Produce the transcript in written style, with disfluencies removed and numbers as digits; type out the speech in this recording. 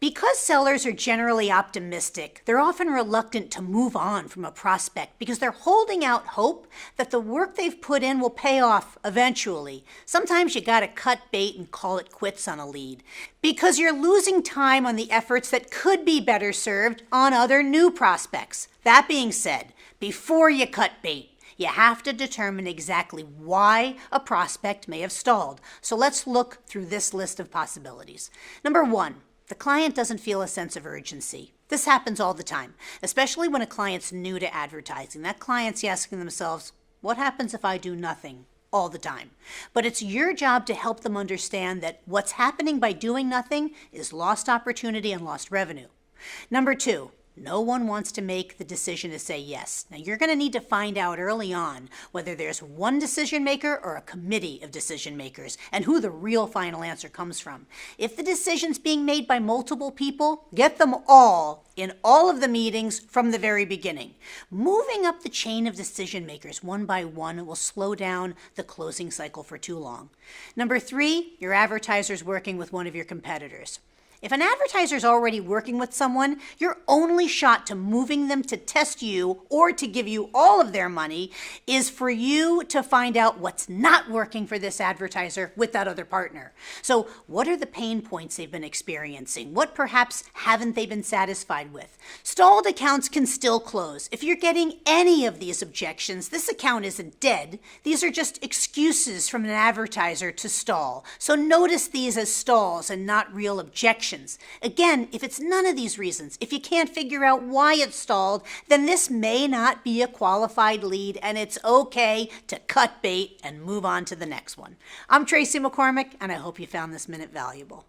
Because sellers are generally optimistic, they're often reluctant to move on from a prospect because they're holding out hope that the work they've put in will pay off eventually. Sometimes you gotta cut bait and call it quits on a lead because you're losing time on the efforts that could be better served on other new prospects. That being said, before you cut bait, you have to determine exactly why a prospect may have stalled. So let's look through this list of possibilities. Number one, the client doesn't feel a sense of urgency. This happens all the time, especially when a client's new to advertising. That client's asking themselves, what happens if I do nothing? All the time. But it's your job to help them understand that what's happening by doing nothing is lost opportunity and lost revenue. Number two, no one wants to make the decision to say yes. Now, you're going to need to find out early on whether there's one decision maker or a committee of decision makers and who the real final answer comes from. If the decision's being made by multiple people, get them all in all of the meetings from the very beginning. Moving up the chain of decision makers one by one will slow down the closing cycle for too long. Number three, your advertiser's working with one of your competitors. If an advertiser is already working with someone, your only shot to moving them to test you or to give you all of their money is for you to find out what's not working for this advertiser with that other partner. So what are the pain points they've been experiencing? What perhaps haven't they been satisfied with? Stalled accounts can still close. If you're getting any of these objections, this account isn't dead. These are just excuses from an advertiser to stall. So notice these as stalls and not real objections. Again, if it's none of these reasons, if you can't figure out why it stalled, then this may not be a qualified lead and it's okay to cut bait and move on to the next one. I'm Tracy McCormick and I hope you found this minute valuable.